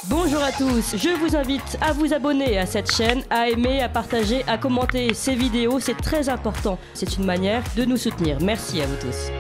Bonjour à tous, je vous invite à vous abonner à cette chaîne, à aimer, à partager, à commenter ces vidéos, c'est très important. C'est une manière de nous soutenir. Merci à vous tous.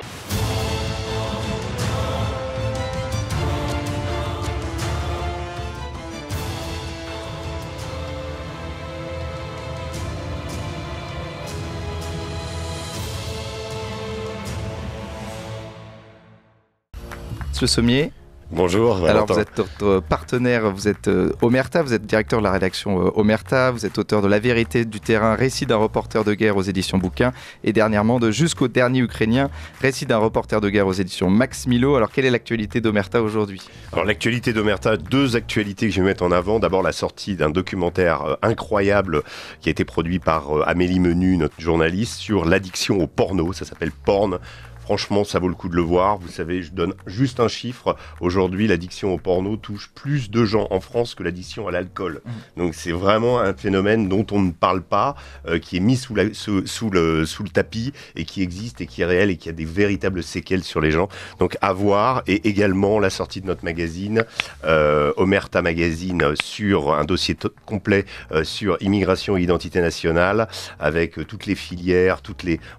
Monsieur Sommier. Bonjour. Alors vous êtes notre partenaire, vous êtes Omerta, vous êtes directeur de la rédaction Omerta, vous êtes auteur de La vérité du terrain, récit d'un reporter de guerre aux éditions Bouquin et dernièrement de Jusqu'au dernier Ukrainien, récit d'un reporter de guerre aux éditions Max Milo. Alors quelle est l'actualité d'Omerta aujourd'hui ? Alors l'actualité d'Omerta, deux actualités que je vais mettre en avant. D'abord la sortie d'un documentaire incroyable qui a été produit par Amélie Menu, notre journaliste, sur l'addiction au porno, ça s'appelle Porn. Franchement, ça vaut le coup de le voir. Vous savez, je donne juste un chiffre. Aujourd'hui, l'addiction au porno touche plus de gens en France que l'addiction à l'alcool. Donc, c'est vraiment un phénomène dont on ne parle pas, qui est mis sous le tapis et qui existe et qui est réel et qui a des véritables séquelles sur les gens. Donc, à voir. Et également, la sortie de notre magazine, Omerta Magazine, sur un dossier complet sur immigration et identité nationale, avec toutes les filières,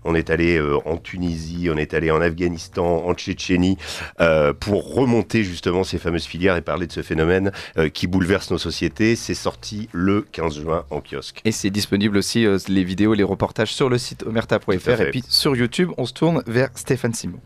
on est allé en Tunisie, on est allé en Afghanistan, en Tchétchénie, pour remonter justement ces fameuses filières et parler de ce phénomène qui bouleverse nos sociétés. C'est sorti le 15 juin en kiosque. Et c'est disponible aussi, les vidéos, les reportages sur le site omerta.fr et puis sur YouTube, on se tourne vers Stéphane Simon.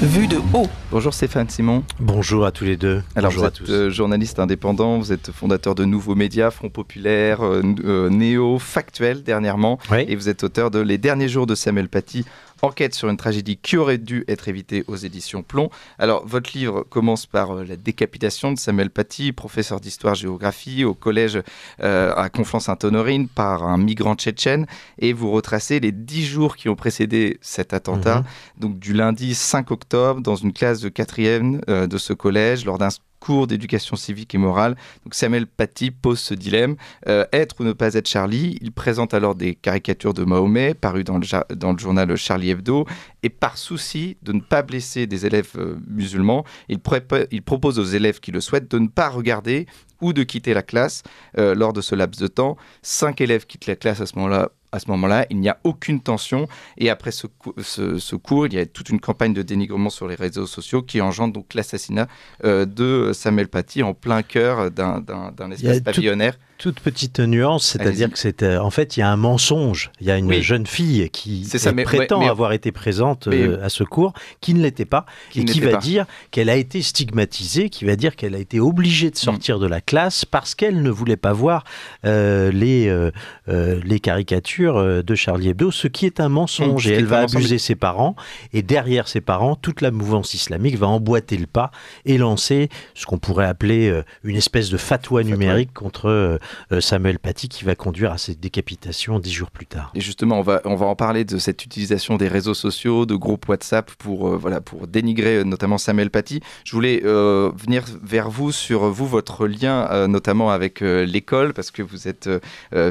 Vue de haut. Bonjour Stéphane Simon. Bonjour à tous les deux. Alors bonjour vous êtes journaliste indépendant, vous êtes fondateur de nouveaux médias, Front Populaire, Néo, Factuel dernièrement, oui. Et vous êtes auteur de Les derniers jours de Samuel Paty, enquête sur une tragédie qui aurait dû être évitée aux éditions Plomb. Alors votre livre commence par la décapitation de Samuel Paty, professeur d'histoire-géographie au collège à Conflans-Sainte-Honorine par un migrant tchétchène, et vous retracez les 10 jours qui ont précédé cet attentat, donc du lundi 5 octobre dans une classe de 4e de ce collège lors d'un cours d'éducation civique et morale. Donc Samuel Paty pose ce dilemme, être ou ne pas être Charlie. Il présente alors des caricatures de Mahomet parues dans le journal Charlie Hebdo, et par souci de ne pas blesser des élèves musulmans, il propose aux élèves qui le souhaitent de ne pas regarder ou de quitter la classe lors de ce laps de temps. 5 élèves quittent la classe à ce moment-là, il n'y a aucune tension, et après ce cours, il y a toute une campagne de dénigrement sur les réseaux sociaux qui engendre donc l'assassinat de Samuel Paty en plein cœur d'un espace pavillonnaire. Toute petite nuance, c'est-à-dire que en fait, il y a un mensonge. Il y a une jeune fille qui prétend avoir été présente à ce cours, qui ne l'était pas, et qui va dire qu'elle a été stigmatisée, qui va dire qu'elle a été obligée de sortir de la classe parce qu'elle ne voulait pas voir les caricatures de Charlie Hebdo, ce qui est un mensonge. Et elle va abuser ses parents, et derrière ses parents, toute la mouvance islamique va emboîter le pas et lancer ce qu'on pourrait appeler une espèce de fatwa numérique contre Samuel Paty, qui va conduire à cette décapitation 10 jours plus tard. Et justement, on va en parler de cette utilisation des réseaux sociaux, de groupes WhatsApp pour dénigrer notamment Samuel Paty. Je voulais venir vers vous sur votre lien notamment avec l'école, parce que vous êtes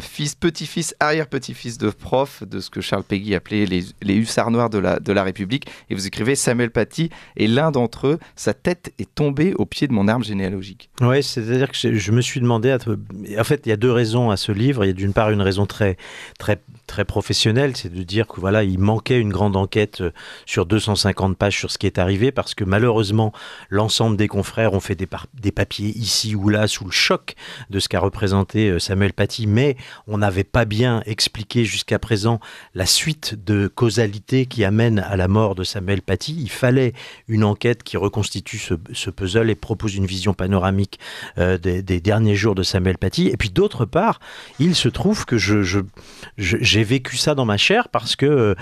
fils, petit-fils, arrière-petit-fils de prof de ce que Charles Péguy appelait les hussards noirs de la République, et vous écrivez: Samuel Paty est l'un d'entre eux, sa tête est tombée au pied de mon arbre généalogique. Oui, c'est-à-dire que je me suis demandé, en fait, il y a deux raisons à ce livre. Il y a d'une part une raison très, très, très professionnelle, c'est de dire que voilà, il manquait une grande enquête sur 250 pages sur ce qui est arrivé, parce que malheureusement, l'ensemble des confrères ont fait des papiers ici ou là sous le choc de ce qu'a représenté Samuel Paty, mais on n'avait pas bien expliqué jusqu'à présent la suite de causalité qui amène à la mort de Samuel Paty. Il fallait une enquête qui reconstitue ce puzzle et propose une vision panoramique des derniers jours de Samuel Paty. Et puis d'autre part, il se trouve que j'ai vécu ça dans ma chair, parce que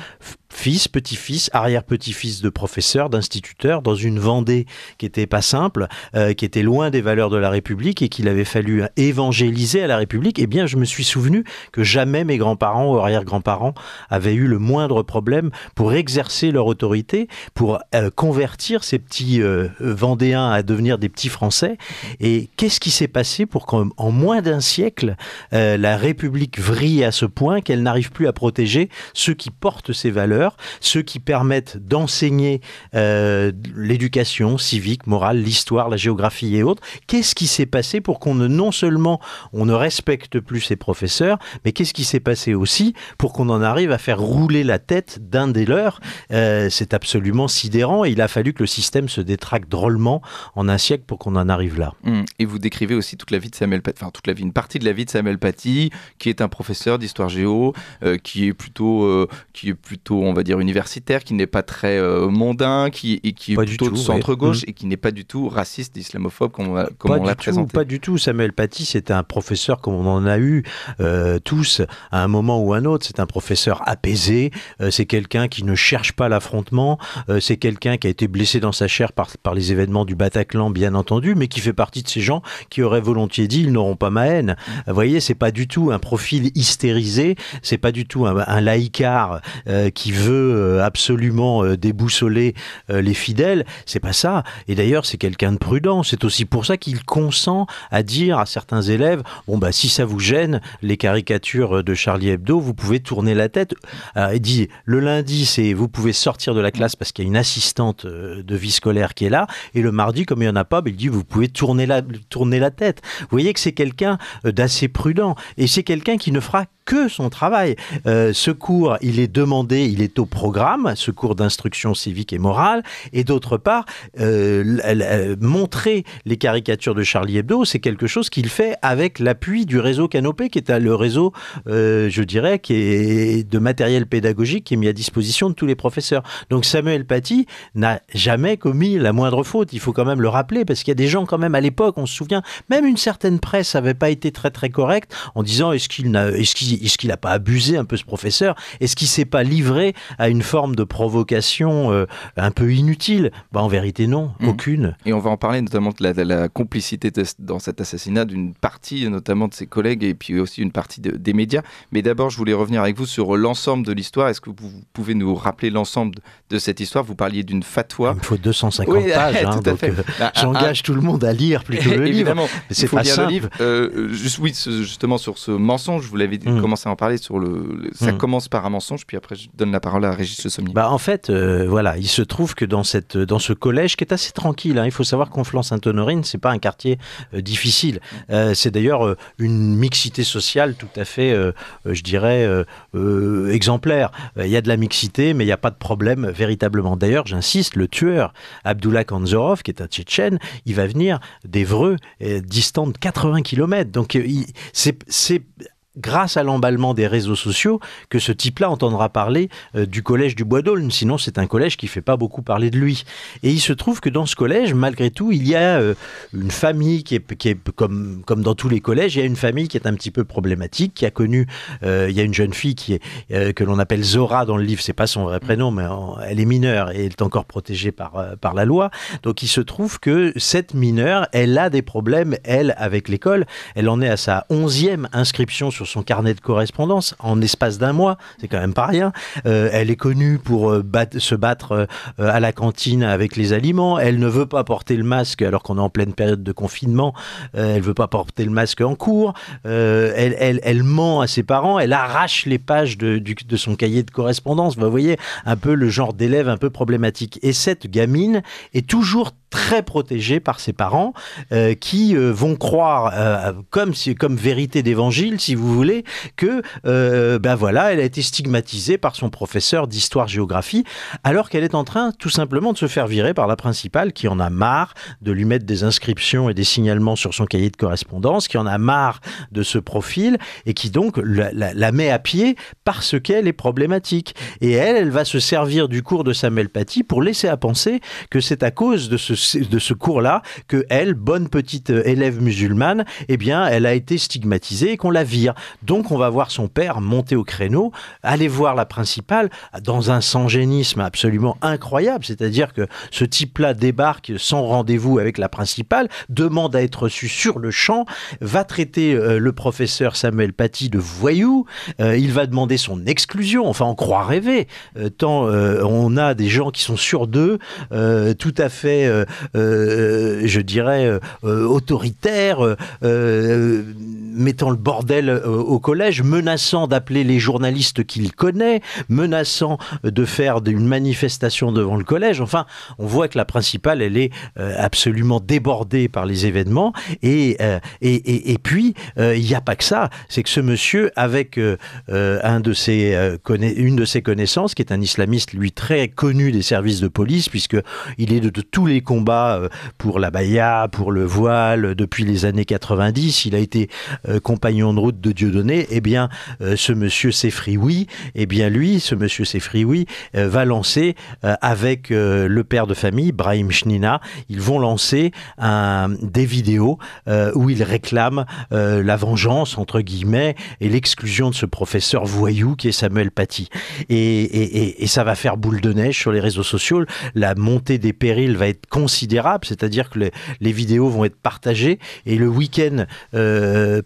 fils, petit-fils, arrière-petit-fils de professeur, d'instituteur, dans une Vendée qui n'était pas simple, qui était loin des valeurs de la République, et qu'il avait fallu évangéliser à la République, eh bien je me suis souvenu que jamais mes grands-parents ou arrière-grands-parents avaient eu le moindre problème pour exercer leur autorité, pour convertir ces petits Vendéens à devenir des petits Français. Et qu'est-ce qui s'est passé pour qu'en moins d'un siècle, la République vrille à ce point qu'elle n'arrive plus à protéger ceux qui portent ces valeurs, valeurs, ceux qui permettent d'enseigner l'éducation civique, morale, l'histoire, la géographie et autres. Qu'est-ce qui s'est passé pour qu'on non seulement on ne respecte plus ces professeurs, mais qu'est-ce qui s'est passé aussi pour qu'on en arrive à faire rouler la tête d'un des leurs? C'est absolument sidérant et il a fallu que le système se détraque drôlement en un siècle pour qu'on en arrive là. Et vous décrivez aussi toute la vie de Samuel Paty, enfin toute la vie, une partie de la vie de Samuel Paty, qui est un professeur d'histoire géo, qui est plutôt, on va dire, universitaire, qui n'est pas très mondain, qui est plutôt de centre-gauche et qui n'est pas du tout raciste, islamophobe, comme on l'a présenté. Pas du tout. Samuel Paty, c'était un professeur comme on en a eu tous à un moment ou un autre. C'est un professeur apaisé, c'est quelqu'un qui ne cherche pas l'affrontement, c'est quelqu'un qui a été blessé dans sa chair par les événements du Bataclan, bien entendu, mais qui fait partie de ces gens qui auraient volontiers dit ils n'auront pas ma haine. Vous voyez, c'est pas du tout un profil hystérisé, c'est pas du tout un laïcard qui veut absolument déboussoler les fidèles, c'est pas ça. Et d'ailleurs, c'est quelqu'un de prudent. C'est aussi pour ça qu'il consent à dire à certains élèves, bon bah si ça vous gêne, les caricatures de Charlie Hebdo, vous pouvez tourner la tête. Il dit, le lundi, c'est vous pouvez sortir de la classe parce qu'il y a une assistante de vie scolaire qui est là, et le mardi, comme il n'y en a pas, il dit, vous pouvez tourner la tête. Vous voyez que c'est quelqu'un d'assez prudent, et c'est quelqu'un qui ne fera que son travail. Ce cours, il est demandé, il est au programme, ce cours d'instruction civique et morale, et d'autre part, montrer les caricatures de Charlie Hebdo, c'est quelque chose qu'il fait avec l'appui du réseau Canopé, qui est le réseau, je dirais, qui est de matériel pédagogique qui est mis à disposition de tous les professeurs. Donc Samuel Paty n'a jamais commis la moindre faute, il faut quand même le rappeler, parce qu'il y a des gens quand même à l'époque, on se souvient, même une certaine presse n'avait pas été très très correcte en disant est-ce qu'il n'a pas abusé un peu ce professeur? Est-ce qu'il ne s'est pas livré à une forme de provocation un peu inutile? En vérité, non, aucune. Et on va en parler notamment de la complicité dans cet assassinat d'une partie notamment de ses collègues et puis aussi une partie des médias. Mais d'abord, je voulais revenir avec vous sur l'ensemble de l'histoire. Est-ce que vous pouvez nous rappeler l'ensemble de cette histoire? Vous parliez d'une fatwa. Il me faut 250 pages, donc j'engage tout le monde à lire plutôt le livre. Évidemment, mais c'est pas simple. Le livre. Justement sur ce mensonge, vous l'avez commencé à en parler, ça commence par un mensonge, puis après je donne la parole à Régis Le Sommier. En fait, voilà, il se trouve que dans ce collège qui est assez tranquille, il faut savoir que Conflans-Sainte-Honorine, c'est pas un quartier difficile. C'est d'ailleurs une mixité sociale tout à fait, je dirais, exemplaire. Il y a de la mixité, mais il n'y a pas de problème véritablement. D'ailleurs, j'insiste, le tueur, Abdullah Kanzorov, qui est un Tchétchène, il va venir d'Évreux, distant de 80 km. Donc, c'est grâce à l'emballement des réseaux sociaux que ce type-là entendra parler du collège du Bois d'Aulne. Sinon, c'est un collège qui ne fait pas beaucoup parler de lui. Et il se trouve que dans ce collège, malgré tout, il y a une famille qui est comme dans tous les collèges, il y a une famille qui est un petit peu problématique, qui a connu, il y a une jeune fille qui est, que l'on appelle Zora dans le livre, c'est pas son vrai prénom, mais elle est mineure et elle est encore protégée par la loi. Donc il se trouve que cette mineure, elle a des problèmes, elle, avec l'école. Elle en est à sa 11e inscription sur son carnet de correspondance en espace d'un mois, c'est quand même pas rien. Elle est connue pour se battre à la cantine avec les aliments. Elle ne veut pas porter le masque alors qu'on est en pleine période de confinement. Elle veut pas porter le masque en cours. Elle ment à ses parents. Elle arrache les pages de son cahier de correspondance. Vous voyez un peu le genre d'élève un peu problématique. Et cette gamine est toujours très protégée par ses parents qui vont croire comme vérité d'évangile, si vous voulez, que voilà, elle a été stigmatisée par son professeur d'histoire-géographie, alors qu'elle est en train tout simplement de se faire virer par la principale qui en a marre de lui mettre des inscriptions et des signalements sur son cahier de correspondance, qui en a marre de ce profil et qui donc la met à pied parce qu'elle est problématique. Et elle va se servir du cours de Samuel Paty pour laisser à penser que c'est à cause de ce cours-là que elle, bonne petite élève musulmane, eh bien, elle a été stigmatisée et qu'on la vire. Donc, on va voir son père monter au créneau, aller voir la principale dans un sans-génisme absolument incroyable. C'est-à-dire que ce type-là débarque sans rendez-vous avec la principale, demande à être reçu sur le champ, va traiter le professeur Samuel Paty de voyou, il va demander son exclusion, enfin, on croit rêver, tant on a des gens qui sont sûrs d'eux, tout à fait, je dirais, autoritaires, mettant le bordel au collège, menaçant d'appeler les journalistes qu'il connaît, menaçant de faire une manifestation devant le collège. Enfin, on voit que la principale, elle est absolument débordée par les événements. Et puis, il n'y a pas que ça. C'est que ce monsieur, avec une de ses connaissances, qui est un islamiste, lui, très connu des services de police, puisqu'il est de tous les combats pour la baya, pour le voile, depuis les années 90. Il a été compagnon de route de Dieudonné. Eh bien, ce monsieur Sefrioui, va lancer avec le père de famille, Brahim Chnina, ils vont lancer des vidéos où ils réclament la vengeance, entre guillemets, et l'exclusion de ce professeur voyou qui est Samuel Paty. Et ça va faire boule de neige sur les réseaux sociaux. La montée des périls va être considérable, c'est-à-dire que les vidéos vont être partagées. Et le week-end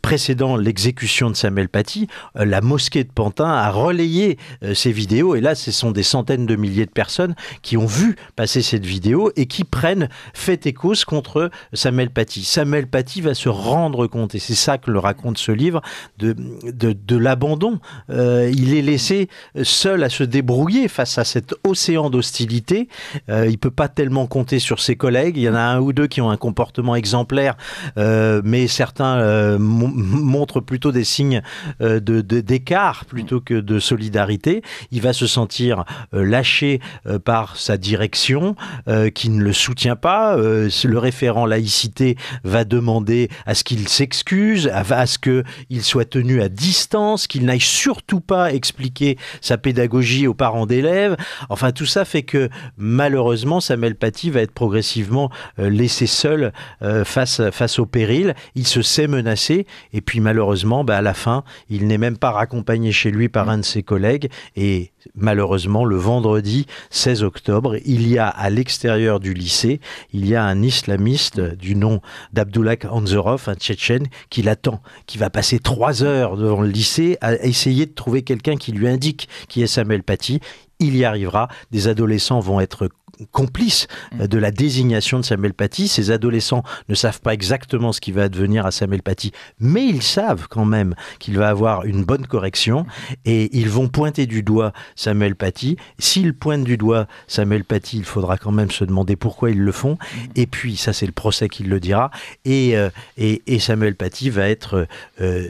précédant l'exécution de Samuel Paty, la mosquée de Pantin a relayé ces vidéos. Et là, ce sont des centaines de milliers de personnes qui ont vu passer cette vidéo et qui prennent fait et cause contre Samuel Paty. Samuel Paty va se rendre compte, et c'est ça que le raconte ce livre, de l'abandon. Il est laissé seul à se débrouiller face à cet océan d'hostilité. Il ne peut pas tellement compter sur ses collègues. Il y en a un ou deux qui ont un comportement exemplaire, mais certains montrent plutôt des signes d'écart plutôt que de solidarité. Il va se sentir lâché par sa direction qui ne le soutient pas. Le référent laïcité va demander à ce qu'il s'excuse, à ce qu'il soit tenu à distance, qu'il n'aille surtout pas expliquer sa pédagogie aux parents d'élèves. Enfin, tout ça fait que malheureusement, Samuel Paty va être progressivement laissé seul face au péril. Il se sait menacé et puis malheureusement, à la fin, il n'est même pas raccompagné chez lui par un de ses collègues et malheureusement, le vendredi 16 octobre, il y a à l'extérieur du lycée, il y a un islamiste du nom d'Abdullah Anzorov, un Tchétchène, qui l'attend, qui va passer 3 heures devant le lycée à essayer de trouver quelqu'un qui lui indique qui est Samuel Paty. Il y arrivera, des adolescents vont être complices de la désignation de Samuel Paty. Ces adolescents ne savent pas exactement ce qui va advenir à Samuel Paty, mais ils savent quand même qu'il va avoir une bonne correction et ils vont pointer du doigt Samuel Paty. S'ils pointent du doigt Samuel Paty, il faudra quand même se demander pourquoi ils le font. Et puis, ça c'est le procès qui le dira. Et Samuel Paty va être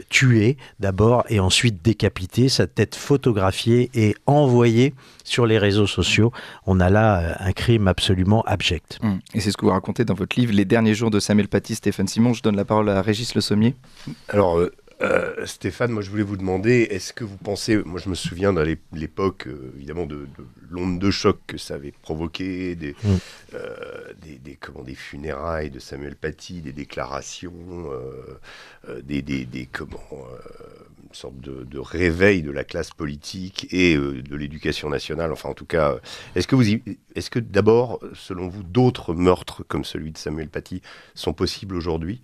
tué d'abord et ensuite décapité, sa tête photographiée et envoyée sur les réseaux sociaux. On a là un crime absolument abject. Et c'est ce que vous racontez dans votre livre, Les derniers jours de Samuel Paty, Stéphane Simon. Je donne la parole à Régis Le Sommier. Alors, Stéphane, moi je voulais vous demander, est-ce que vous pensez, moi je me souviens dans l'époque, évidemment, de l'onde de choc que ça avait provoqué, des funérailles de Samuel Paty, des déclarations, une sorte de réveil de la classe politique et de l'éducation nationale. Enfin, en tout cas, est-ce que d'abord, selon vous, d'autres meurtres comme celui de Samuel Paty sont possibles aujourd'hui?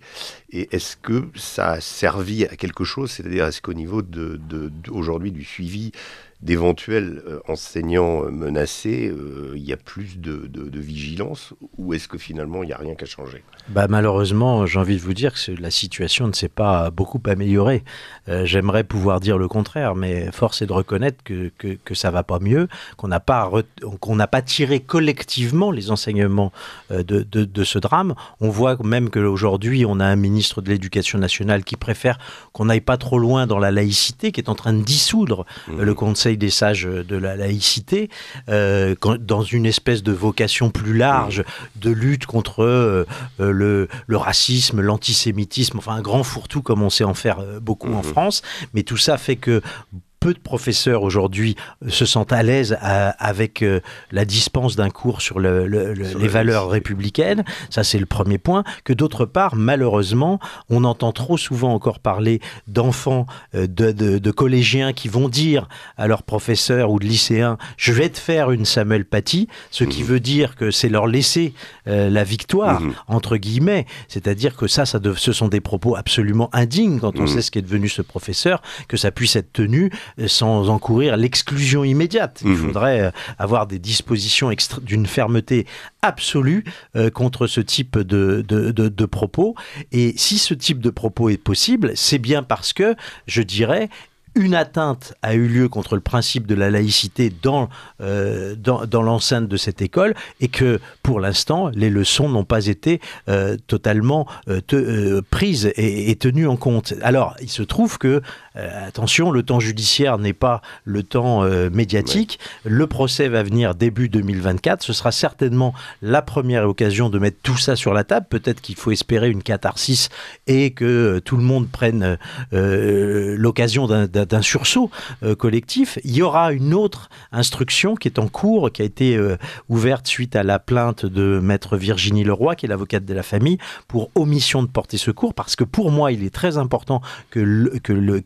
Et est-ce que ça a servi à quelque chose? C'est-à-dire, est-ce qu'au niveau aujourd'hui du suivi d'éventuels enseignants menacés, il y a plus de vigilance, ou est-ce que finalement il n'y a rien qu'à changer? Malheureusement, j'ai envie de vous dire que la situation ne s'est pas beaucoup améliorée. J'aimerais pouvoir dire le contraire, mais force est de reconnaître que ça ne va pas mieux, qu'on n'a pas tiré collectivement les enseignements de ce drame. On voit même qu'aujourd'hui, on a un ministre de l'Éducation nationale qui préfère qu'on n'aille pas trop loin dans la laïcité, qui est en train de dissoudre le Conseil des sages de la laïcité, dans une espèce de vocation plus large de lutte contre le racisme, l'antisémitisme, enfin un grand fourre-tout comme on sait en faire beaucoup en France. Mais tout ça fait que peu de professeurs aujourd'hui se sentent à l'aise avec la dispense d'un cours sur les valeurs républicaines. Ça, c'est le premier point. Que d'autre part, malheureusement, on entend trop souvent encore parler d'enfants, de collégiens qui vont dire à leurs professeurs ou de lycéens « je vais te faire une Samuel Paty », ce qui veut dire que c'est leur laisser la victoire, entre guillemets. C'est-à-dire que ce sont des propos absolument indignes quand on sait ce qu'est devenu ce professeur, que ça puisse être tenu sans encourir l'exclusion immédiate. Il faudrait avoir des dispositions d'une fermeté absolue contre ce type de propos. Et si ce type de propos est possible, c'est bien parce que, je dirais, une atteinte a eu lieu contre le principe de la laïcité dans l'enceinte de cette école et que, pour l'instant, les leçons n'ont pas été totalement prises et tenues en compte. Alors, il se trouve que, attention, le temps judiciaire n'est pas le temps médiatique. Ouais. Le procès va venir début 2024. Ce sera certainement la première occasion de mettre tout ça sur la table. Peut-être qu'il faut espérer une catharsis et que tout le monde prenne l'occasion d'un sursaut collectif. Il y aura une autre instruction qui est en cours, qui a été ouverte suite à la plainte de maître Virginie Leroy, qui est l'avocate de la famille, pour omission de porter secours, parce que pour moi, il est très important que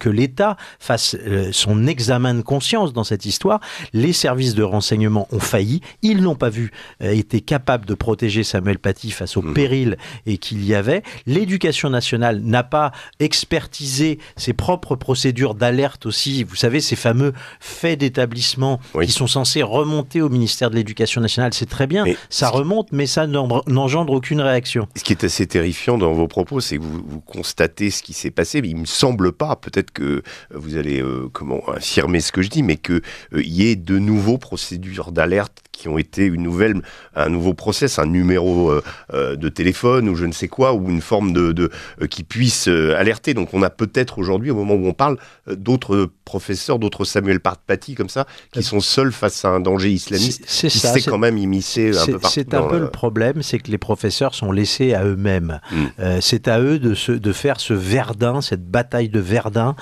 l'État fasse son examen de conscience dans cette histoire. Les services de renseignement ont failli, ils n'ont pas été capables de protéger Samuel Paty face au péril et qu'il y avait. L'éducation nationale n'a pas expertisé ses propres procédures d'alerte aussi, vous savez, ces fameux faits d'établissement qui sont censés remonter au ministère de l'Éducation nationale, c'est très bien, ça remonte, mais ça n'engendre aucune réaction. Ce qui est assez terrifiant dans vos propos, c'est que vous constatez ce qui s'est passé, mais il ne me semble pas, peut-être que vous allez affirmer ce que je dis, mais qu'il y ait de nouveaux procédures d'alerte qui ont été un nouveau process, un numéro de téléphone ou je ne sais quoi, ou une forme qui puisse alerter. Donc on a peut-être aujourd'hui, au moment où on parle, d'autres professeurs, d'autres Samuel Paty comme ça, qui sont seuls face à un danger islamiste qui s'est quand même immiscé un peu partout. C'est un peu le problème, c'est que les professeurs sont laissés à eux-mêmes. C'est à eux de faire ce Verdun, cette bataille de Verdun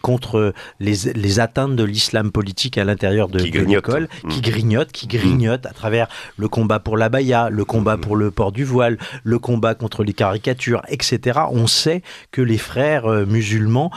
contre les atteintes de l'islam politique à l'intérieur de l'école, qui grignotent à travers le combat pour l'abaya, le combat pour le port du voile, le combat contre les caricatures, etc. On sait que les frères musulmans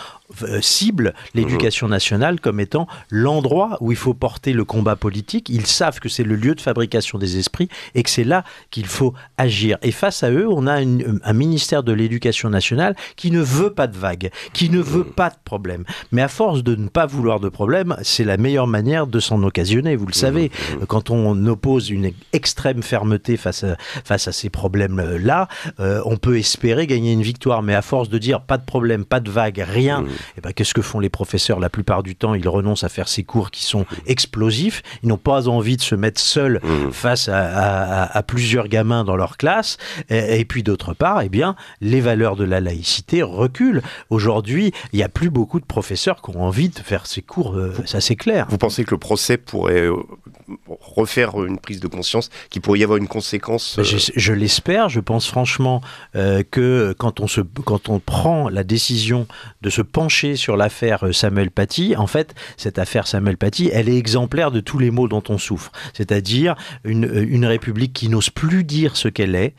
ciblent l'éducation nationale comme étant l'endroit où il faut porter le combat politique. Ils savent que c'est le lieu de fabrication des esprits et que c'est là qu'il faut agir. Et face à eux, on a un ministère de l'Éducation nationale qui ne veut pas de vagues, qui ne veut pas de problème. Mais à force de ne pas vouloir de problème, c'est la meilleure manière de s'en occasionner. Vous le savez, quand on oppose une extrême fermeté face à ces problèmes-là, on peut espérer gagner une victoire. Mais à force de dire pas de problème, pas de vagues, rien, et ben, qu'est-ce que font les professeurs? La plupart du temps, ils renoncent à faire ces cours qui sont explosifs. Ils n'ont pas envie de se mettre seuls face à plusieurs gamins dans leur classe. Et puis d'autre part, eh bien, les valeurs de la laïcité reculent. Aujourd'hui, il n'y a plus beaucoup de professeurs qui ont envie de faire ces cours, ça c'est clair. Vous pensez que le procès pourrait refaire une prise de conscience, qu'il pourrait y avoir une conséquence Je l'espère. Je pense franchement que quand on prend la décision de se pencher sur l'affaire Samuel Paty, en fait, cette affaire Samuel Paty, elle est exemplaire de tous les maux dont on souffre. C'est-à-dire une République qui n'ose plus dire ce qu'elle est,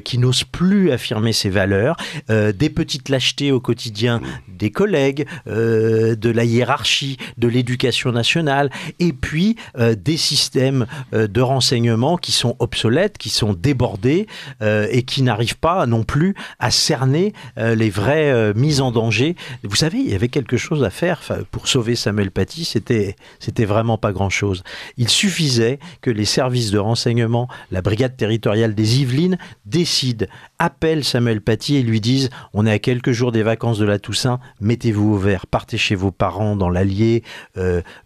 qui n'ose plus affirmer ses valeurs, des petites lâchetés au quotidien des collègues, de la hiérarchie, de l'éducation nationale, et puis des systèmes de renseignement qui sont obsolètes, qui sont débordés et qui n'arrivent pas non plus à cerner les vraies mises en danger. Vous savez, il y avait quelque chose à faire pour sauver Samuel Paty, c'était vraiment pas grand-chose. Il suffisait que les services de renseignement, la brigade territoriale des Yvelines, décident, appellent Samuel Paty et lui disent « On est à quelques jours des vacances de la Toussaint, mettez-vous au vert, partez chez vos parents dans l'Allier,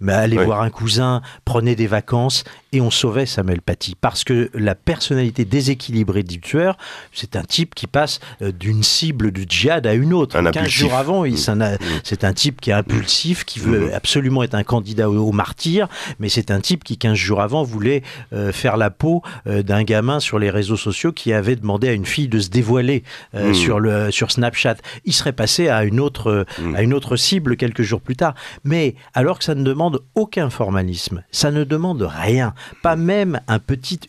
allez voir un cousin, prenez des vacances ». Et on sauvait Samuel Paty. Parce que la personnalité déséquilibrée du tueur, c'est un type qui passe d'une cible du djihad à une autre. 15 jours avant, c'est un type qui est impulsif, qui veut absolument être un candidat au martyr, mais c'est un type qui, 15 jours avant, voulait faire la peau d'un gamin sur les réseaux sociaux qui avait demandé à une fille de se dévoiler sur Snapchat. Il serait passé à une autre cible quelques jours plus tard. Mais alors que ça ne demande aucun formalisme, ça ne demande rien. Pas même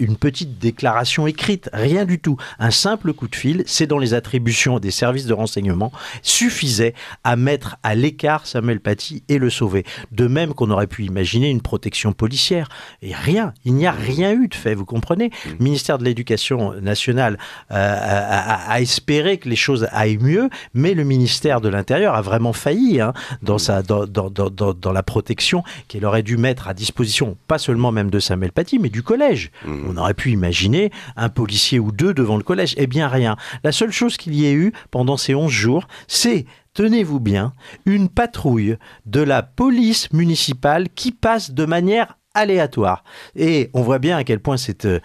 une petite déclaration écrite, rien du tout. Un simple coup de fil, c'est dans les attributions des services de renseignement, suffisait à mettre à l'écart Samuel Paty et le sauver. De même qu'on aurait pu imaginer une protection policière. Et rien, il n'y a rien eu de fait, vous comprenez ? Le ministère de l'Éducation nationale a espéré que les choses aillent mieux, mais le ministère de l'Intérieur a vraiment failli dans la protection qu'il aurait dû mettre à disposition, pas seulement même de Samuel Paty, mais du collège. On aurait pu imaginer un policier ou deux devant le collège. Eh bien, rien. La seule chose qu'il y ait eu pendant ces 11 jours, c'est, tenez-vous bien, une patrouille de la police municipale qui passe de manière aléatoire. Et on voit bien à quel point c'était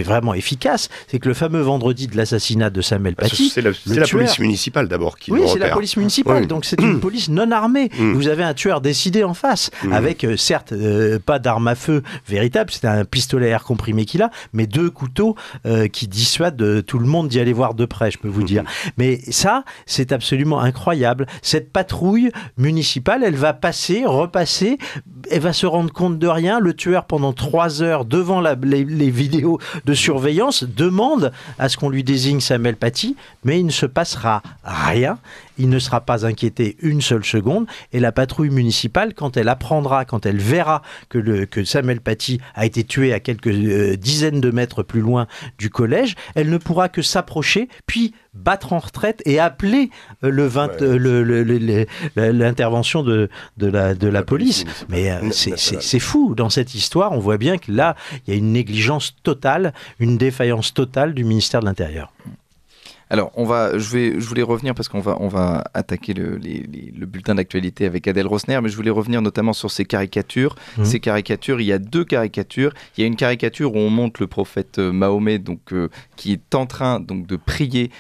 vraiment efficace. C'est que le fameux vendredi de l'assassinat de Samuel Paty... C'est la police municipale d'abord qui le repère. Oui, c'est la police municipale. Donc c'est une police non armée. Vous avez un tueur décidé en face, avec certes pas d'arme à feu véritable, c'était un pistolet à air comprimé qu'il a, mais 2 couteaux qui dissuadent tout le monde d'y aller voir de près, je peux vous dire. Mais ça, c'est absolument incroyable. Cette patrouille municipale, elle va passer, repasser, elle va se rendre compte de rien. Le tueur, pendant 3 heures, devant les vidéos de surveillance, demande à ce qu'on lui désigne Samuel Paty, mais il ne se passera rien. Il ne sera pas inquiété une seule seconde. Et la patrouille municipale, quand elle apprendra, quand elle verra que Samuel Paty a été tué à quelques dizaines de mètres plus loin du collège, elle ne pourra que s'approcher, puis battre en retraite et appeler l'intervention de la police. Mais c'est fou. Dans cette histoire, on voit bien que là, il y a une négligence totale, une défaillance totale du ministère de l'Intérieur. Alors, je voulais revenir parce qu'on va attaquer le bulletin d'actualité avec Adèle Rosner, mais je voulais revenir notamment sur ces caricatures. Ces caricatures, il y a 2 caricatures. Il y a une caricature où on montre le prophète Mahomet, donc qui est en train donc de prier.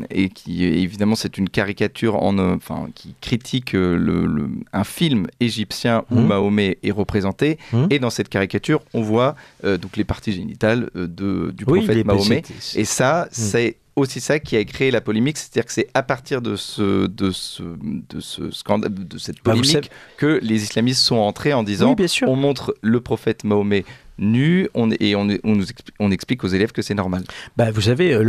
Et qui évidemment c'est une caricature qui critique un film égyptien où Mahomet est représenté, et dans cette caricature on voit donc les parties génitales du prophète Mahomet, et ça c'est aussi ça qui a créé la polémique, c'est-à-dire que c'est à partir de ce scandale, de cette polémique, que les islamistes sont entrés en disant on montre le prophète Mahomet nu, on explique aux élèves que c'est normal. Vous savez,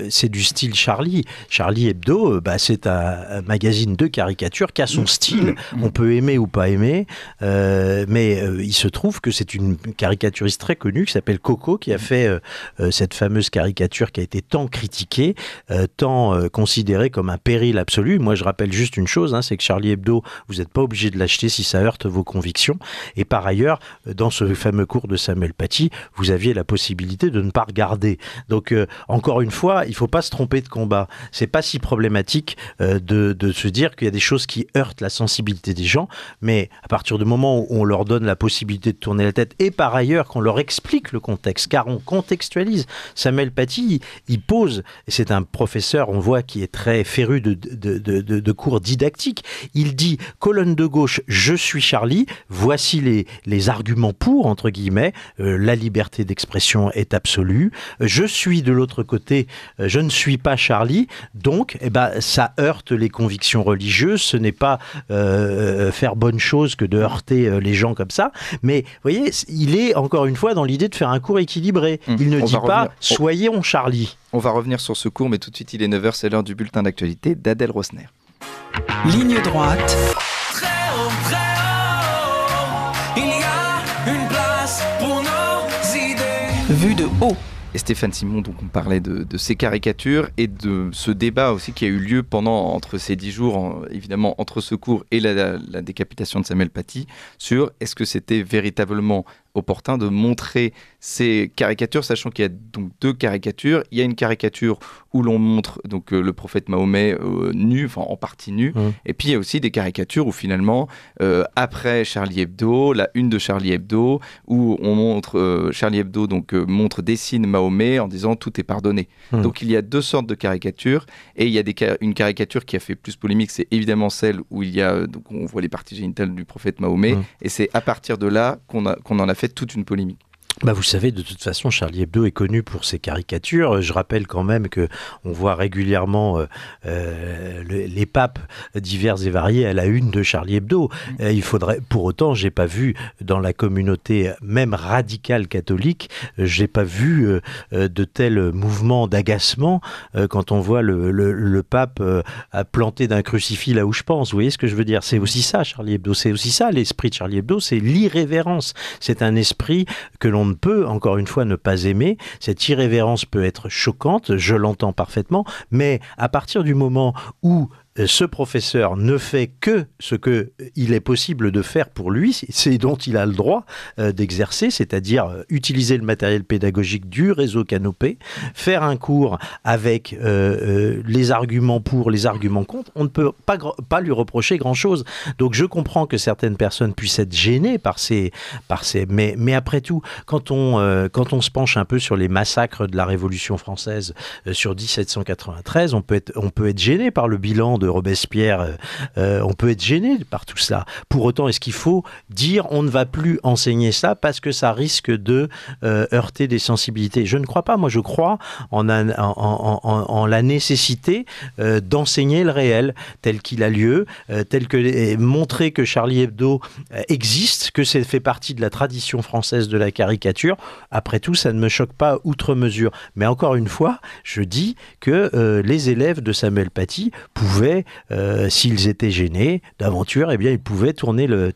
c'est du style Charlie. Charlie Hebdo, c'est un magazine de caricature qui a son style. On peut aimer ou pas aimer, mais il se trouve que c'est une caricaturiste très connue qui s'appelle Coco, qui a fait cette fameuse caricature qui a été tant critiquée, tant considérée comme un péril absolu. Moi, je rappelle juste une chose, c'est que Charlie Hebdo, vous n'êtes pas obligé de l'acheter si ça heurte vos convictions. Et par ailleurs, dans ce fameux cours de Samuel Paty, vous aviez la possibilité de ne pas regarder. Donc, encore une fois, il ne faut pas se tromper de combat. C'est pas si problématique de se dire qu'il y a des choses qui heurtent la sensibilité des gens, mais à partir du moment où on leur donne la possibilité de tourner la tête, et par ailleurs qu'on leur explique le contexte, car on contextualise. Samuel Paty, il pose, et c'est un professeur, on voit, qui est très féru de cours didactiques, il dit, colonne de gauche, je suis Charlie, voici les arguments pour, entre guillemets, la liberté d'expression est absolue. Je suis de l'autre côté, je ne suis pas Charlie, donc ça heurte les convictions religieuses. Ce n'est pas faire bonne chose que de heurter les gens comme ça. Mais vous voyez, il est encore une fois dans l'idée de faire un cours équilibré. Il ne dit pas « soyons Charlie ». On va revenir sur ce cours, mais tout de suite il est 9h, c'est l'heure du bulletin d'actualité d'Adèle Rosner. Ligne droite. Vue de haut. Et Stéphane Simon, donc on parlait de ces caricatures et de ce débat aussi qui a eu lieu entre ces 10 jours, évidemment entre ce cours et la décapitation de Samuel Paty, sur est-ce que c'était véritablement opportun de montrer ces caricatures, sachant qu'il y a donc 2 caricatures. Il y a une caricature où l'on montre donc le prophète Mahomet nu, enfin en partie nu, et puis il y a aussi des caricatures où finalement après Charlie Hebdo, la une de Charlie Hebdo, où on montre Charlie Hebdo dessine Mahomet en disant tout est pardonné. Donc il y a 2 sortes de caricatures, et il y a une caricature qui a fait plus polémique, c'est évidemment celle où il y a on voit les parties génitales du prophète Mahomet, et c'est à partir de là qu'on en a fait toute une polémique. Vous savez, de toute façon, Charlie Hebdo est connu pour ses caricatures. Je rappelle quand même que on voit régulièrement les papes divers et variés à la une de Charlie Hebdo. Il faudrait, pour autant, j'ai pas vu dans la communauté même radicale catholique, j'ai pas vu de tels mouvements d'agacement quand on voit le pape planté d'un crucifix là où je pense. Vous voyez ce que je veux dire? C'est aussi ça, Charlie Hebdo. C'est aussi ça, l'esprit de Charlie Hebdo. C'est l'irrévérence. C'est un esprit que l'on ne peut, encore une fois, ne pas aimer. Cette irrévérence peut être choquante, je l'entends parfaitement, mais à partir du moment où ce professeur ne fait que ce qu'il est possible de faire pour lui, c'est dont il a le droit d'exercer, c'est-à-dire utiliser le matériel pédagogique du réseau Canopé, faire un cours avec les arguments pour, les arguments contre, on ne peut pas lui reprocher grand-chose. Donc je comprends que certaines personnes puissent être gênées par ces mais après tout, quand on se penche un peu sur les massacres de la Révolution française sur 1793, on peut être gêné par le bilan de Robespierre, on peut être gêné par tout cela. Pour autant, est-ce qu'il faut dire on ne va plus enseigner ça parce que ça risque de heurter des sensibilités? Je ne crois pas. Moi, je crois en la nécessité d'enseigner le réel tel qu'il a lieu, tel que montrer que Charlie Hebdo existe, que ça fait partie de la tradition française de la caricature. Après tout, ça ne me choque pas outre mesure. Mais encore une fois, je dis que les élèves de Samuel Paty pouvaient, s'ils étaient gênés d'aventure, eh bien, ils pouvaient tourner le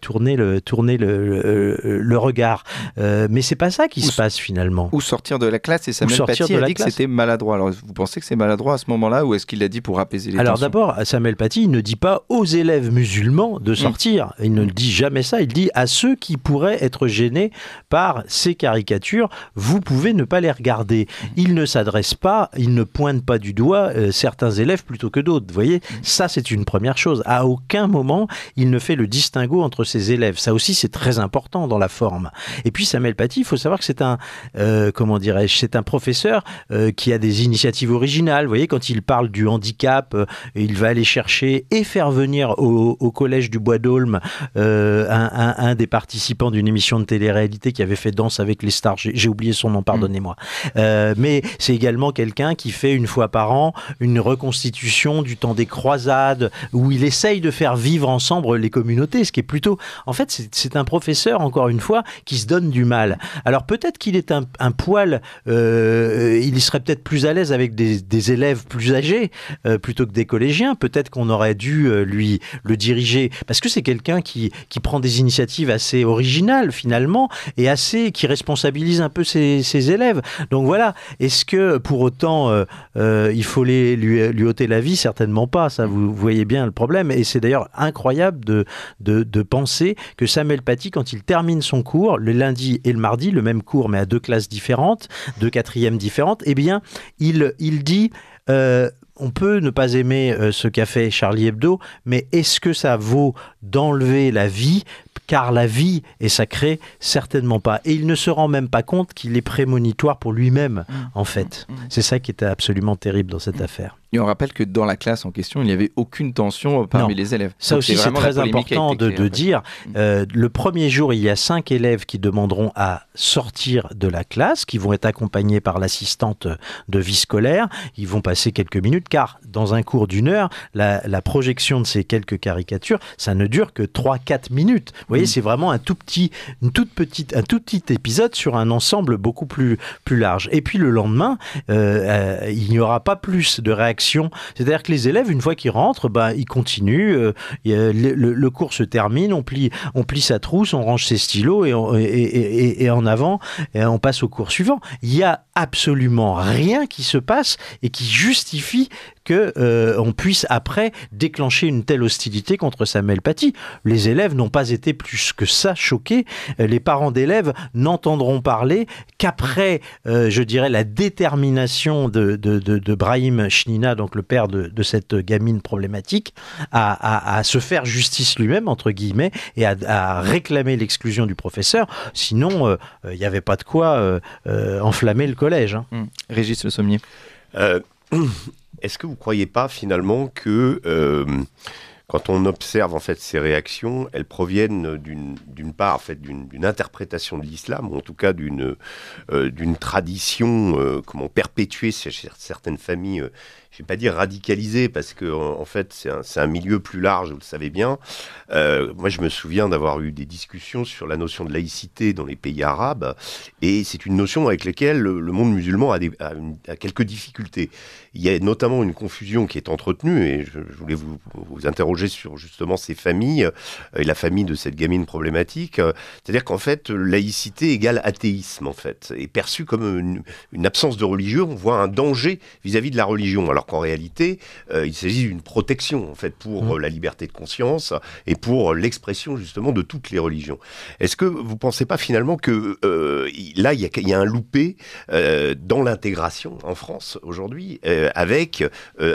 regard. Mais c'est pas ça qui se passe finalement. Ou sortir de la classe. Et Samuel Paty a dit que c'était maladroit. Alors, vous pensez que c'est maladroit à ce moment-là, ou est-ce qu'il l'a dit pour apaiser les tensions? Alors d'abord, Samuel Paty, il ne dit pas aux élèves musulmans de sortir. Il ne dit jamais ça. Il dit à ceux qui pourraient être gênés par ces caricatures, vous pouvez ne pas les regarder. Il ne s'adresse pas, il ne pointe pas du doigt certains élèves plutôt que d'autres. Vous voyez, ça c'est une première chose. À aucun moment, il ne fait le distinguo entre ses élèves. Ça aussi, c'est très important dans la forme. Et puis Samuel Paty, il faut savoir que c'est un, c'est un professeur qui a des initiatives originales. Vous voyez, quand il parle du handicap, il va aller chercher et faire venir au collège du Bois d'Aulne un des participants d'une émission de télé-réalité qui avait fait Danse avec les stars. J'ai oublié son nom, pardonnez-moi. Mais c'est également quelqu'un qui fait une fois par an une reconstitution du temps des croisades, où il essaye de faire vivre ensemble les communautés, ce qui est plutôt... En fait, c'est un professeur, encore une fois, qui se donne du mal. Alors peut-être qu'il est un poil... il serait peut-être plus à l'aise avec des élèves plus âgés, plutôt que des collégiens. Peut-être qu'on aurait dû lui le diriger, parce que c'est quelqu'un qui prend des initiatives assez originales, finalement, et qui responsabilise un peu ses élèves. Donc voilà, est-ce que pour autant il faut lui ôter la vie? Certainement pas, ça vous voyez bien le problème. Et c'est d'ailleurs incroyable de penser que Samuel Paty, quand il termine son cours, le lundi et le mardi, le même cours mais à 2 classes différentes, 2 quatrièmes différentes, eh bien il dit... on peut ne pas aimer ce qu'a fait Charlie Hebdo, mais est-ce que ça vaut d'enlever la vie? Car la vie est sacrée, certainement pas. Et il ne se rend même pas compte qu'il est prémonitoire pour lui-même, en fait. C'est ça qui était absolument terrible dans cette affaire. Et on rappelle que dans la classe en question, il n'y avait aucune tension parmi les élèves. Ça aussi, c'est très important de dire. Le premier jour, il y a 5 élèves qui demanderont à sortir de la classe, qui vont être accompagnés par l'assistante de vie scolaire. Ils vont passer quelques minutes, car dans un cours d'1 heure, la projection de ces quelques caricatures, ça ne dure que 3-4 minutes. Vous voyez, c'est vraiment un tout petit épisode sur un ensemble beaucoup plus large. Et puis le lendemain, il n'y aura pas plus de réactions. C'est-à-dire que les élèves, une fois qu'ils rentrent, ils continuent. Le cours se termine, on plie sa trousse, on range ses stylos et en avant, et on passe au cours suivant. Il n'y a absolument rien qui se passe et qui justifie qu'on puisse après déclencher une telle hostilité contre Samuel Paty. Les élèves n'ont pas été plus que ça choqués. Les parents d'élèves n'entendront parler qu'après, je dirais, la détermination de Brahim Chnina, donc le père de cette gamine problématique, à se faire justice lui-même, entre guillemets, et à réclamer l'exclusion du professeur. Sinon, il n'y avait pas de quoi enflammer le collège. Régis Le Sommier. Est-ce que vous ne croyez pas finalement que quand on observe en fait ces réactions, elles proviennent d'une part en fait d'une interprétation de l'islam, ou en tout cas d'une tradition comment perpétuée chez certaines familles. Je ne vais pas dire radicalisé, parce que en fait, c'est un milieu plus large, vous le savez bien. Moi, je me souviens d'avoir eu des discussions sur la notion de laïcité dans les pays arabes, et c'est une notion avec laquelle le monde musulman a quelques difficultés. Il y a notamment une confusion qui est entretenue, et je voulais vous interroger sur justement ces familles, et la famille de cette gamine problématique. C'est-à-dire qu'en fait, laïcité égale athéisme, en fait, est perçue comme une absence de religion. On voit un danger vis-à-vis de la religion, alors qu'en réalité, il s'agit d'une protection en fait pour la liberté de conscience et pour l'expression justement de toutes les religions. Est-ce que vous ne pensez pas finalement que là, il y a un loupé dans l'intégration en France aujourd'hui, avec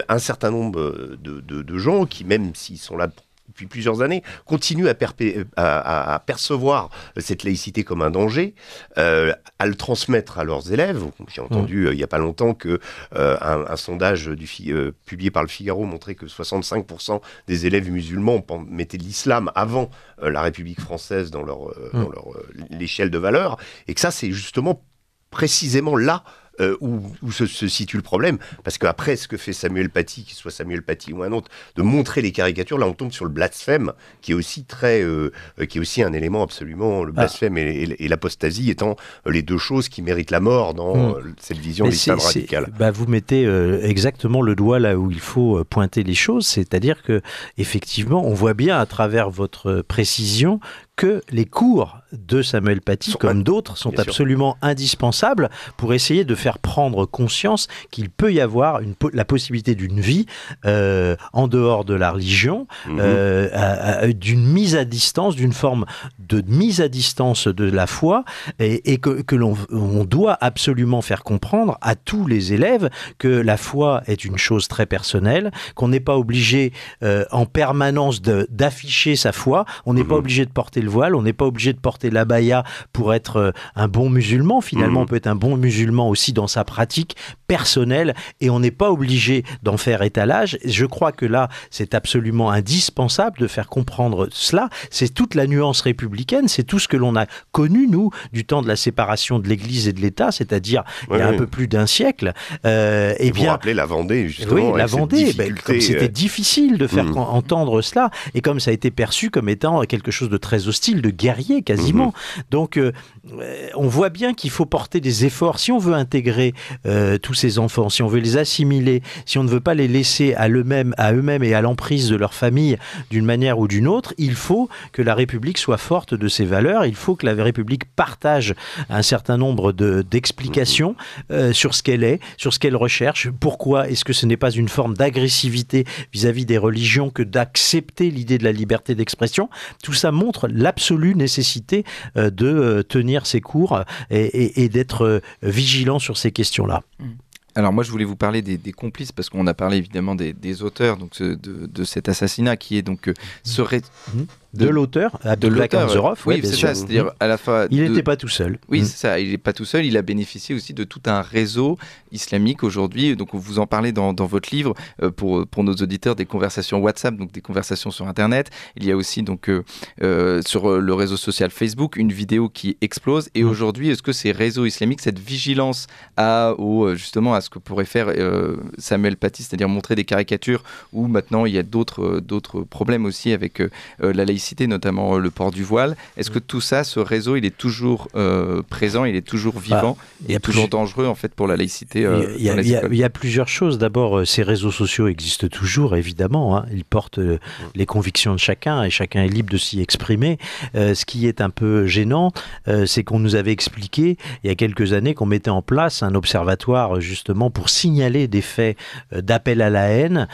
un certain nombre de gens qui, même s'ils sont là depuis plusieurs années, continuent à percevoir cette laïcité comme un danger, à le transmettre à leurs élèves. J'ai entendu il n'y a pas longtemps qu'un sondage publié par le Figaro montrait que 65% des élèves musulmans mettaient l'islam avant la République française dans leur l'échelle de valeurs, et que ça, c'est justement précisément là où se situe le problème, parce qu'après ce que fait Samuel Paty, qu'il soit Samuel Paty ou un autre, de montrer les caricatures, là on tombe sur le blasphème, qui est aussi qui est aussi un élément absolument, le blasphème et l'apostasie étant les deux choses qui méritent la mort dans cette vision de l'islam radical. Vous mettez exactement le doigt là où il faut pointer les choses, c'est-à-dire que effectivement on voit bien à travers votre précision que les cours de Samuel Paty, comme d'autres, sont absolument indispensables pour essayer de faire prendre conscience qu'il peut y avoir la possibilité d'une vie en dehors de la religion, d'une mise à distance, d'une forme de mise à distance de la foi, et que l'on doit absolument faire comprendre à tous les élèves que la foi est une chose très personnelle, qu'on n'est pas obligé en permanence d'afficher sa foi, on n'est pas obligé de porter le voile, on n'est pas obligé de porter l'abaya pour être un bon musulman. Finalement, on peut être un bon musulman aussi dans sa pratique personnelle, et on n'est pas obligé d'en faire étalage. Je crois que là, c'est absolument indispensable de faire comprendre cela. C'est toute la nuance républicaine, c'est tout ce que l'on a connu, nous, du temps de la séparation de l'Église et de l'État, c'est-à-dire il y a un peu plus d'un siècle. Et bien, vous rappelez la Vendée, justement. Oui, la Vendée, comme c'était difficile de faire entendre cela, et comme ça a été perçu comme étant quelque chose de très hostile, de guerrier quasiment. Donc on voit bien qu'il faut porter des efforts si on veut intégrer tous ces enfants, si on veut les assimiler, si on ne veut pas les laisser à eux-mêmes et à l'emprise de leur famille d'une manière ou d'une autre. Il faut que la République soit forte de ses valeurs, il faut que la République partage un certain nombre d'explications sur ce qu'elle est, sur ce qu'elle recherche. Pourquoi est-ce que ce n'est pas une forme d'agressivité vis-à-vis des religions que d'accepter l'idée de la liberté d'expression? Tout ça montre l'absolue nécessité de tenir ses cours et d'être vigilant sur ces questions-là. Alors moi je voulais vous parler des complices, parce qu'on a parlé évidemment des auteurs donc, de cet assassinat qui est donc de l'auteur, Abdullah Kanzorov, oui, c'est ça, c'est-à-dire à la fois... Il n'était pas tout seul. Oui, c'est ça, il n'est pas tout seul, il a bénéficié aussi de tout un réseau islamique aujourd'hui, donc vous en parlez dans votre livre, pour nos auditeurs, des conversations WhatsApp, donc des conversations sur Internet. Il y a aussi donc sur le réseau social Facebook, une vidéo qui explose, et aujourd'hui, est-ce que ces réseaux islamiques, cette vigilance justement à ce que pourrait faire Samuel Paty, c'est-à-dire montrer des caricatures, où maintenant il y a d'autres problèmes aussi avec la laïcité, notamment le port du voile. Est-ce que tout ça, ce réseau, il est toujours présent, il est toujours vivant, et toujours dangereux en fait pour la laïcité il y a plusieurs choses. D'abord, ces réseaux sociaux existent toujours, évidemment. Ils portent les convictions de chacun, et chacun est libre de s'y exprimer. Ce qui est un peu gênant, c'est qu'on nous avait expliqué il y a quelques années qu'on mettait en place un observatoire justement pour signaler des faits d'appel à la haine.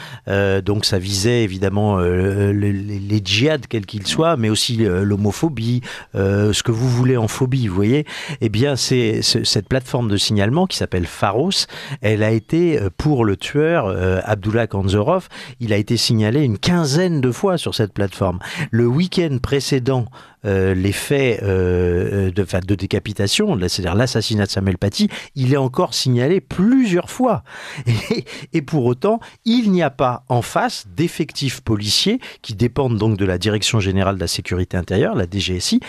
Donc ça visait évidemment les djihad, quels qu'ils soient, mais aussi l'homophobie, ce que vous voulez en phobie, vous voyez. Eh bien, c'est cette plateforme de signalement qui s'appelle Pharos. Elle a été, pour le tueur, Abdullah Kanzorov, il a été signalé une quinzaine de fois sur cette plateforme. Le week-end précédent les faits de décapitation, c'est-à-dire l'assassinat de Samuel Paty, il est encore signalé plusieurs fois. Et pour autant, il n'y a pas en face d'effectifs policiers qui dépendent donc de la Direction générale de la sécurité intérieure, la DGSI,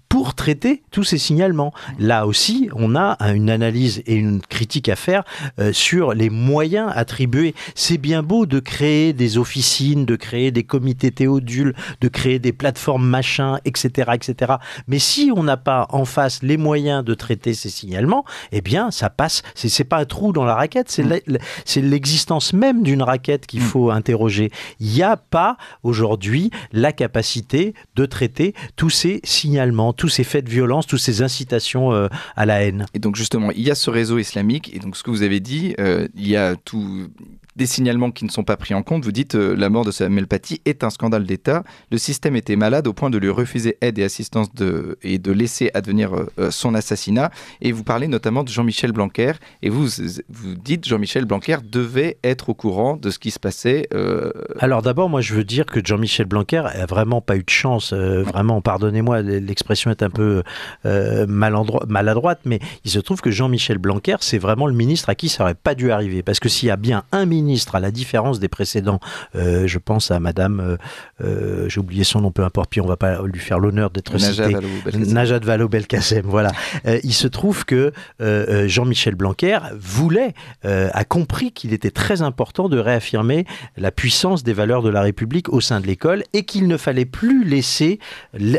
pour traiter tous ces signalements. Là aussi, on a une analyse et une critique à faire sur les moyens attribués. C'est bien beau de créer des officines, de créer des comités théodules, de créer des plateformes machin, etc., etc. Mais si on n'a pas en face les moyens de traiter ces signalements, eh bien, ça passe. C'est pas un trou dans la raquette, c'est l'existence même d'une raquette qu'il faut interroger. Il n'y a pas aujourd'hui la capacité de traiter tous ces signalements, tous ces faits de violence, toutes ces incitations à la haine. Et donc justement, il y a ce réseau islamique, et donc ce que vous avez dit, il y a des signalements qui ne sont pas pris en compte. Vous dites la mort de Samuel Paty est un scandale d'État. Le système était malade au point de lui refuser aide et assistance et de laisser advenir son assassinat. Et vous parlez notamment de Jean-Michel Blanquer. Et vous dites Jean-Michel Blanquer devait être au courant de ce qui se passait. Alors d'abord, moi je veux dire que Jean-Michel Blanquer a vraiment pas eu de chance. Vraiment, pardonnez-moi, l'expression est un peu maladroite, mais il se trouve que Jean-Michel Blanquer, c'est vraiment le ministre à qui ça n'aurait pas dû arriver. Parce que s'il y a bien un ministre, à la différence des précédents, je pense à madame, j'ai oublié son nom, peu importe, puis on ne va pas lui faire l'honneur d'être cité. Najat Vallaud-Belkacem, voilà. Il se trouve que Jean-Michel Blanquer a compris qu'il était très important de réaffirmer la puissance des valeurs de la République au sein de l'école et qu'il ne fallait plus laisser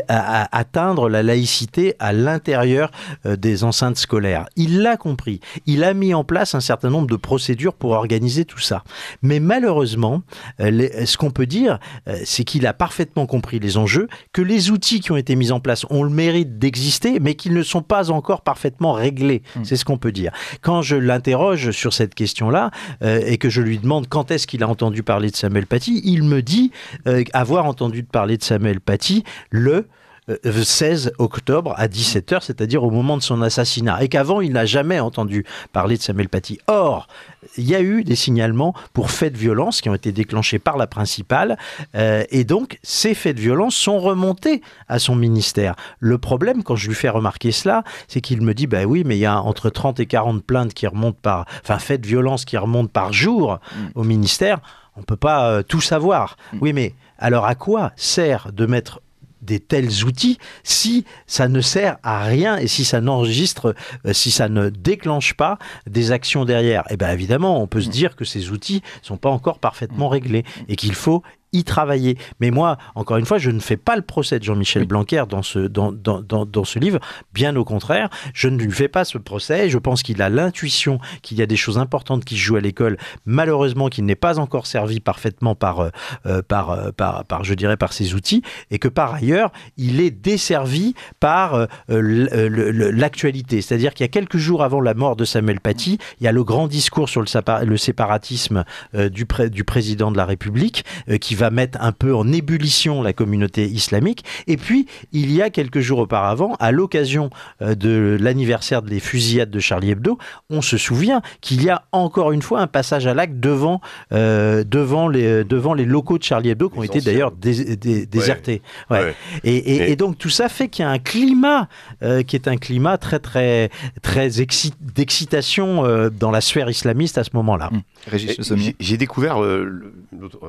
atteindre la laïcité à l'intérieur des enceintes scolaires. Il l'a compris. Il a mis en place un certain nombre de procédures pour organiser tout ça. Mais malheureusement, ce qu'on peut dire, c'est qu'il a parfaitement compris les enjeux, que les outils qui ont été mis en place ont le mérite d'exister, mais qu'ils ne sont pas encore parfaitement réglés. C'est ce qu'on peut dire. Quand je l'interroge sur cette question-là, et que je lui demande quand est-ce qu'il a entendu parler de Samuel Paty, il me dit avoir entendu parler de Samuel Paty le 16 octobre à 17h, c'est-à-dire au moment de son assassinat, et qu'avant il n'a jamais entendu parler de Samuel Paty. Or, il y a eu des signalements pour faits de violence qui ont été déclenchés par la principale, et donc ces faits de violence sont remontés à son ministère. Le problème, quand je lui fais remarquer cela, c'est qu'il me dit, oui, mais il y a entre 30 et 40 plaintes qui remontent faits de violence qui remontent par jour au ministère, on ne peut pas tout savoir. Oui, mais alors à quoi sert de mettre des tels outils si ça ne sert à rien et si ça n'enregistre, si ça ne déclenche pas des actions derrière? Eh bien évidemment, on peut se dire que ces outils ne sont pas encore parfaitement réglés et qu'il faut y travailler. Mais moi, encore une fois, je ne fais pas le procès de Jean-Michel Blanquer dans ce livre. Bien au contraire, je ne lui fais pas ce procès. Je pense qu'il a l'intuition qu'il y a des choses importantes qui se jouent à l'école. Malheureusement, qu'il n'est pas encore servi parfaitement par ces outils, et que par ailleurs, il est desservi par l'actualité. C'est-à-dire qu'il y a quelques jours avant la mort de Samuel Paty, il y a le grand discours sur le séparatisme du président de la République qui va mettre un peu en ébullition la communauté islamique. Et puis, il y a quelques jours auparavant, à l'occasion de l'anniversaire des fusillades de Charlie Hebdo, on se souvient qu'il y a encore une fois un passage à l'acte devant les locaux de Charlie Hebdo qui ont été d'ailleurs désertés. Ouais. Et donc, tout ça fait qu'il y a un climat qui est un climat très, très, très d'excitation dans la sphère islamiste à ce moment-là. J'ai découvert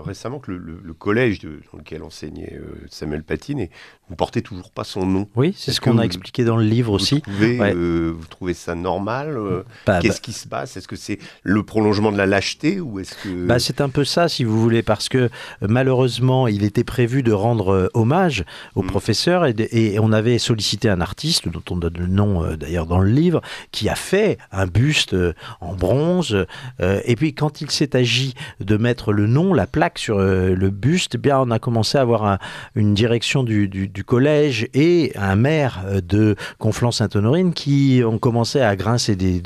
récemment que le collège dans lequel enseignait Samuel Paty ne portait toujours pas son nom. Oui, c'est ce qu'on a expliqué dans le livre aussi. Vous trouvez ça normal Qu'est-ce qui se passe? Est-ce que c'est le prolongement de la lâcheté ou est-ce que... C'est un peu ça, si vous voulez, parce que malheureusement, il était prévu de rendre hommage au professeur et on avait sollicité un artiste, dont on donne le nom d'ailleurs dans le livre, qui a fait un buste en bronze. Et puis, quand il s'est agi de mettre le nom, la plaque sur le buste, bien, on a commencé à avoir une direction du collège et un maire de Conflans-Sainte-Honorine qui ont commencé à grincer des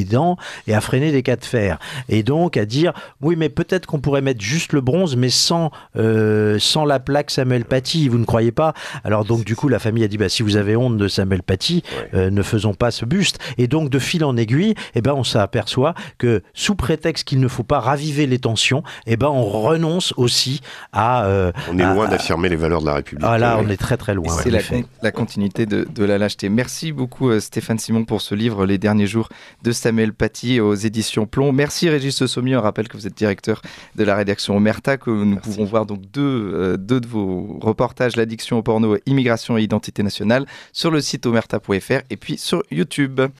dents et à freiner des cas de fer. Et donc à dire, oui, mais peut-être qu'on pourrait mettre juste le bronze, mais sans la plaque Samuel Paty, vous ne croyez pas? Alors donc du coup, la famille a dit, si vous avez honte de Samuel Paty, ne faisons pas ce buste. Et donc de fil en aiguille, on s'aperçoit que sous prétexte qu'il ne faut pas raviver les tensions, on on renonce aussi à... on est loin d'affirmer les valeurs de la République. Ah là, on est très très loin. C'est la continuité de la lâcheté. Merci beaucoup Stéphane Simon pour ce livre, Les derniers jours de Samuel Paty aux éditions Plomb. Merci Régis Sommier, on rappelle que vous êtes directeur de la rédaction Omerta, que nous pouvons voir donc deux de vos reportages, l'addiction au porno, immigration et identité nationale, sur le site omerta.fr et puis sur YouTube.